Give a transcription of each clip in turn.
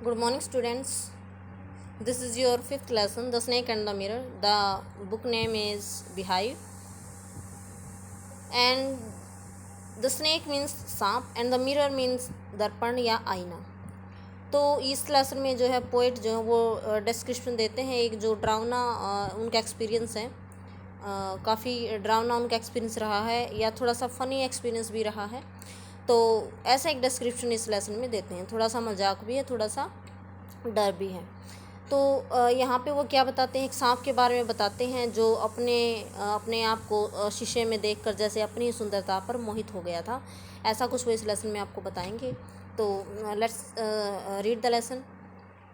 Good morning, students. This is your fifth lesson, The Snake and the Mirror. The book name is Beehive, and the snake means सांप and the mirror means दर्पण या आईना. तो इस lesson में जो है पोइट जो है वो डिस्क्रिप्शन देते हैं एक जो ड्रावना उनका एक्सपीरियंस है. काफ़ी ड्रावना उनका एक्सपीरियंस रहा है या थोड़ा सा फ़नी एक्सपीरियंस भी रहा है. तो ऐसा एक डिस्क्रिप्शन इस लेसन में देते हैं. थोड़ा सा मजाक भी है, थोड़ा सा डर भी है. तो यहाँ पे वो क्या बताते हैं, एक सांप के बारे में बताते हैं जो अपने आप को शीशे में देखकर जैसे अपनी सुंदरता पर मोहित हो गया था. ऐसा कुछ वो इस लेसन में आपको बताएंगे. तो let's read the lesson.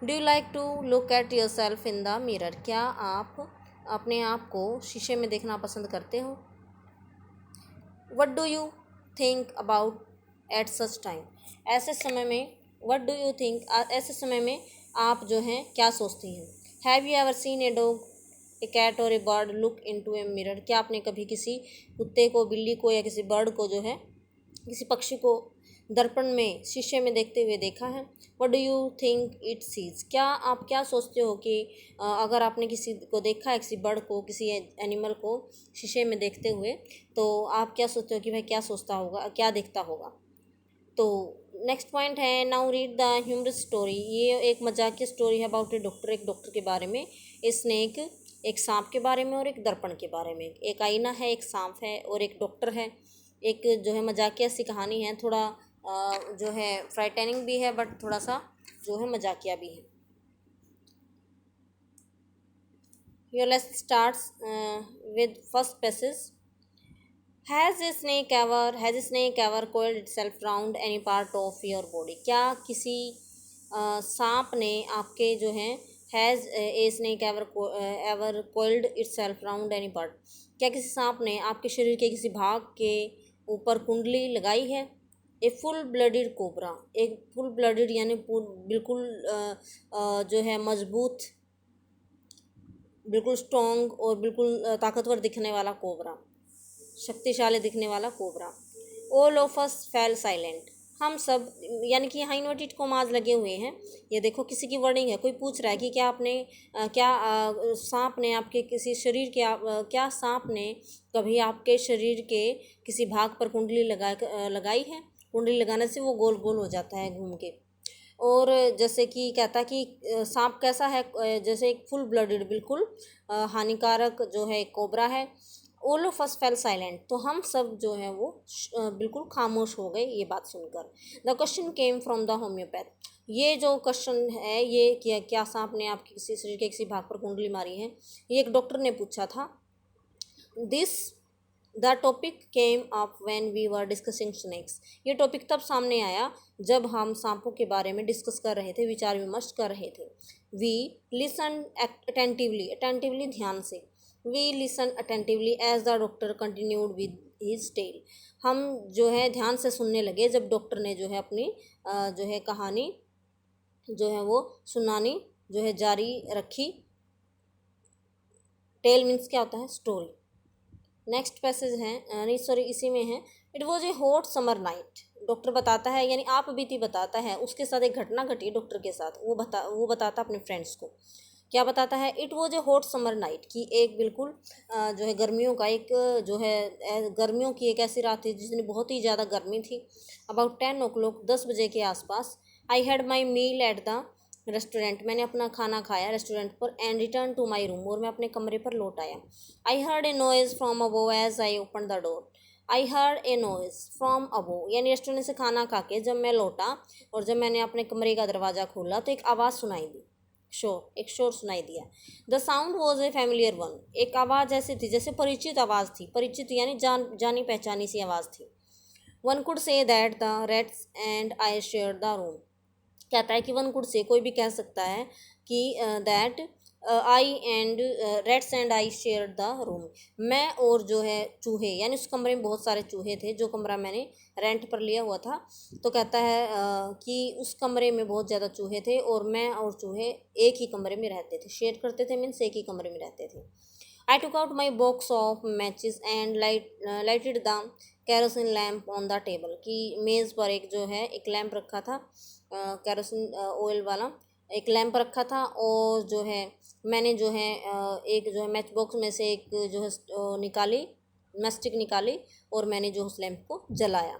Do you like to look at yourself in the mirror. क्या आप अपने आप को शीशे में देखना पसंद करते हो. What do you think about at such time. ऐसे समय में वट डू यू थिंक, ऐसे समय में आप जो हैं क्या सोचती हैं. Have you ever seen a dog, a cat और a bird look into a mirror. क्या आपने कभी किसी कुत्ते को, बिल्ली को या किसी बर्ड को जो है, किसी पक्षी को दर्पण में, शीशे में देखते हुए देखा है. What do you think it sees. आप क्या सोचते हो कि अगर आपने किसी को देखा है, किसी बर्ड को, किसी एनिमल को शीशे में देखते हुए, तो आप क्या सोचते हो कि भाई क्या सोचता होगा, क्या देखता होगा. तो नेक्स्ट पॉइंट है, now read the humorous story. ये एक मजाकिया स्टोरी है अबाउट ए डॉक्टर, एक डॉक्टर के बारे में. स्नेक एक सांप के बारे में और एक दर्पण के बारे में. एक आईना है, एक सांप है और एक डॉक्टर है. एक जो है मजाकिया सी कहानी है, थोड़ा जो है फ्राइटनिंग भी है बट थोड़ा सा जो है मजाकिया भी है. Your lesson starts with first passage. Has a snake ever coiled itself round any part of your body. क्या किसी सांप ने आपके जो हैं, has a snake ever coiled itself round any part. क्या किसी सांप ने आपके शरीर के किसी भाग के ऊपर कुंडली लगाई है. A full blooded cobra. एक फुल ब्लडेड यानी बिल्कुल जो है मजबूत, बिल्कुल स्ट्रॉन्ग और बिल्कुल ताकतवर दिखने वाला कोबरा, शक्तिशाली दिखने वाला cobra. All of us fail silent. हम सब, यानी कि यहाँ इन्वर्टेड कॉमास लगे हुए हैं. ये देखो किसी की वर्डिंग है, कोई पूछ रहा है कि क्या आपने सांप ने आपके किसी शरीर के क्या सांप ने कभी आपके शरीर के किसी भाग पर कुंडली लगाई है. कुंडली लगाने से वो गोल गोल हो जाता है घूम के. और जैसे कि कहता कि सांप कैसा है, जैसे एक फुल ब्लडेड, बिल्कुल हानिकारक जो है कोबरा है. All of us fail silent. तो हम सब जो है वो बिल्कुल खामोश हो गए ये बात सुनकर. The question came from the homeopath. ये जो क्वेश्चन है, ये क्या सांप ने आपके किसी शरीर के किसी भाग पर कुंडली मारी है, ये एक डॉक्टर ने पूछा था. The topic came up when we were discussing snakes. ये टॉपिक तब सामने आया जब हम सांपों के बारे में डिस्कस कर रहे थे, विचार विमर्श कर रहे थे. वी लिसन अटेंटिवली ध्यान से. We listen attentively as the doctor continued with his tale. हम जो है ध्यान से सुनने लगे जब डॉक्टर ने जो है अपनी जो है कहानी जो है वो सुनानी जो है जारी रखी. टेल मीन्स क्या होता है, स्टोरी. नेक्स्ट पैसेज है, नहीं सॉरी इसी में है. It was a hot summer night. Doctor बताता है, यानी आप बीती बताता है, उसके साथ एक घटना घटी डॉक्टर के साथ. वो बताता अपने फ्रेंड्स को. क्या बताता है, it was a hot summer night, कि एक बिल्कुल जो है गर्मियों का एक जो है गर्मियों की एक ऐसी रात थी जिसमें बहुत ही ज़्यादा गर्मी थी. अबाउट 10 o'clock, 10 बजे के आसपास. I had my meal at the restaurant. मैंने अपना खाना खाया रेस्टोरेंट पर. And return to my room. और मैं अपने कमरे पर लौट आया. I heard a noise from above as I open the door. I heard a noise from above, यानी रेस्टोरेंट से खाना खा के जब मैं लौटा और जब मैंने अपने कमरे का दरवाज़ा खोला तो एक आवाज़ सुनाई दी. एक शोर सुनाई दिया. The sound was a familiar one. एक आवाज़ ऐसी थी जैसे परिचित आवाज़ थी. परिचित यानी जानी पहचानी सी आवाज़ थी. One could say that the rates and I share the room. कहता है कि वन कुड से, कोई भी कह सकता है कि that I and rates and I share the room. मैं और जो है चूहे, यानी उस कमरे में बहुत सारे चूहे थे, जो कमरा मैंने रेंट पर लिया हुआ था. तो कहता है कि उस कमरे में बहुत ज़्यादा चूहे थे और मैं और चूहे एक ही कमरे में रहते थे. शेयर करते थे मीन्स एक ही कमरे में रहते थे. I took out my box of matches and lighted the kerosene lamp on the table. कि मेज़ पर एक जो है एक लैंप रखा था, केरोसिन ऑयल वाला एक लैंप रखा था, और जो है मैंने जो है एक जो है मैच बॉक्स में से एक जो है निकाली, मैस्टिक निकाली, और मैंने जो उस लैंप को जलाया।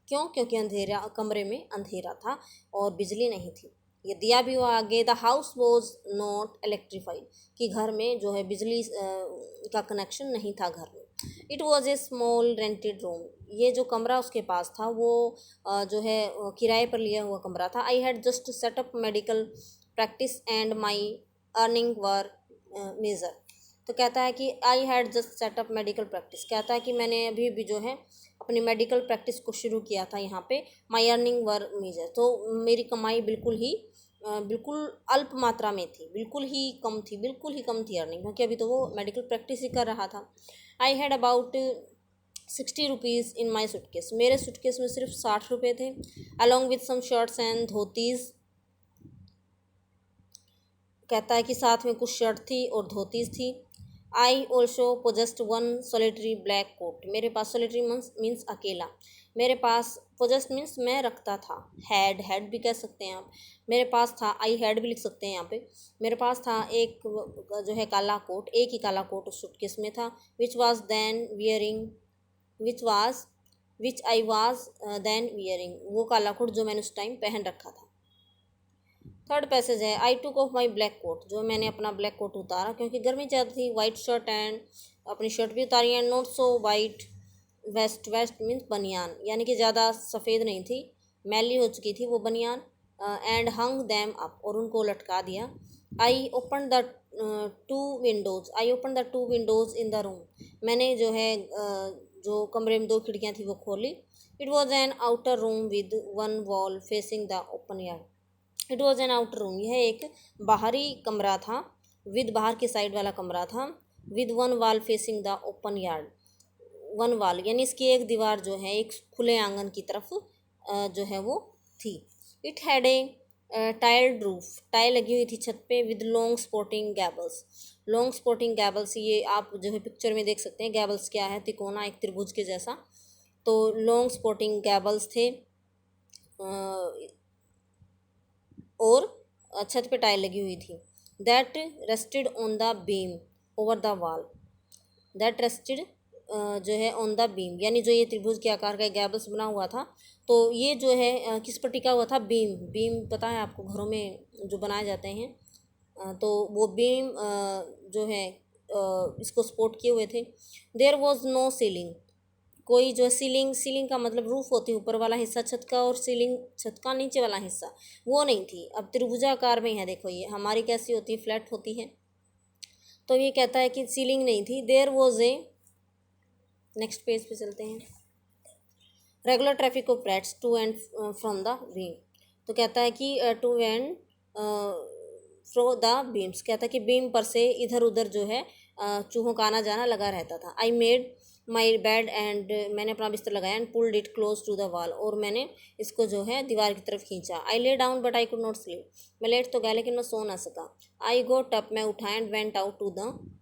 क्यों? क्योंकि अंधेरा, कमरे में अंधेरा था और बिजली नहीं थी। ये दिया भी हुआ आगे, the house was not electrified, कि घर में जो है बिजली का कनेक्शन नहीं था घर में। It was a small rented room, ये जो कमरा उसके पास था वो जो है किराए पर लिया हुआ कमरा था। I had just set up medical practice and my earning were meagre. तो कहता है कि I had just set up medical practice, कहता है कि मैंने अभी भी जो है अपनी मेडिकल प्रैक्टिस को शुरू किया था यहाँ पे। माई अर्निंग वर मेजर, तो मेरी कमाई बिल्कुल अल्प मात्रा में थी, बिल्कुल ही कम थी अर्निंग, क्योंकि अभी तो वो मेडिकल प्रैक्टिस ही कर रहा था। I had about 60 rupees in my suitcase, मेरे सूटकेस में सिर्फ 60 रुपये थे। Along with some shirts and dhotis, कहता है कि साथ में कुछ शर्ट थी और धोतीज़ थी। I also possessed one solitary black coat, मेरे पास सोलिटरी मीन्स अकेला, मेरे पास पोजेस्ट मीन्स मैं रखता था, हैड भी कह सकते हैं आप, मेरे पास था, आई हैड भी लिख सकते हैं यहाँ पे। मेरे पास था एक जो है काला कोट, एक ही काला कोट उस सूटकेस में था। विच आई वाज देन वियरिंग, वो काला कोट जो मैंने उस टाइम पहन रखा था। थर्ड पैसेज है, I took off my black coat, जो मैंने अपना ब्लैक कोट उतारा क्योंकि गर्मी ज़्यादा थी। वाइट शर्ट एंड, अपनी शर्ट भी उतारी, and not so white vest means बनियान, यानी कि ज़्यादा सफ़ेद नहीं थी, मैली हो चुकी थी वो बनियान। एंड हंग दैम अप, और उनको लटका दिया। आई open the two Windows in the room, मैंने जो है जो कमरे में 2 खिड़कियाँ थी वो खोली। It was an outer room with one wall facing the open yard, it was an outer room, यह एक बाहरी कमरा था, विद बाहर की साइड वाला कमरा था, विद वन वाल facing the open yard, one वाल यानी इसकी एक दीवार जो है एक खुले आंगन की तरफ जो है वो थी। It had a tiled roof, tile लगी हुई थी छत पे, विद लॉन्ग स्पोर्टिंग गैबल्स, ये आप जो है पिक्चर में देख सकते हैं। गैबल्स क्या है? तिकोना, एक त्रिभुज के जैसा। तो लॉन्ग स्पोर्टिंग गैबल्स थे, और छत पे टाइल लगी हुई थी। That rested on the beam over the वाल, दैट रेस्टेड जो है ऑन द बीम, यानी जो ये त्रिभुज के आकार का गैबल्स बना हुआ था, तो ये जो है किस पर टिका हुआ था? बीम पता है आपको, घरों में जो बनाए जाते हैं, तो वो बीम जो है इसको सपोर्ट किए हुए थे। देयर वॉज नो सीलिंग, कोई जो सीलिंग का मतलब रूफ होती है ऊपर वाला हिस्सा छत का, और सीलिंग छत का नीचे वाला हिस्सा, वो नहीं थी। अब त्रिभुजाकार में है, देखो ये हमारी कैसी होती है, फ्लैट होती है, तो ये कहता है कि सीलिंग नहीं थी। There was a, next page पे चलते हैं, regular traffic of rats to and from the beam, तो कहता है कि to and fro the beams, कहता है कि बीम पर से इधर उधर जो है चूहों का आना जाना लगा रहता था। I made my bed and, मैंने अपना बिस्तर लगाया, and pulled it close to the wall, और मैंने इसको जो है दीवार की तरफ खींचा। I lay down but I could not sleep, मैं लेट तो गया लेकिन मैं सो ना सका। आई गोट अप, मैं उठा, and went out to the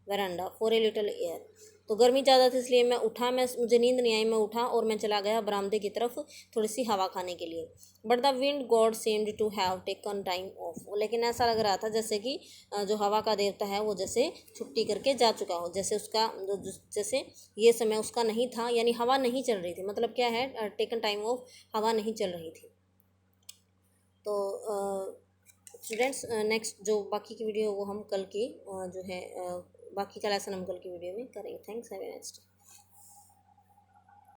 veranda for a little air, तो गर्मी ज़्यादा थी इसलिए मैं उठा, मुझे नींद नहीं आई, मैं उठा और मैं चला गया बरामदे की तरफ थोड़ी सी हवा खाने के लिए। But the wind god seemed to have taken time off, लेकिन ऐसा लग रहा था जैसे कि जो हवा का देवता है वो जैसे छुट्टी करके जा चुका हो, जैसे ये समय उसका नहीं था, यानी हवा नहीं चल रही थी। मतलब क्या है? टेकन टाइम ऑफ, हवा नहीं चल रही थी। तो स्टूडेंट्स, नेक्स्ट जो बाकी की वीडियो वो हम कल की जो है बाकी का लेसन हम कल की वीडियो में करेंगे। Thanks, have a nice day.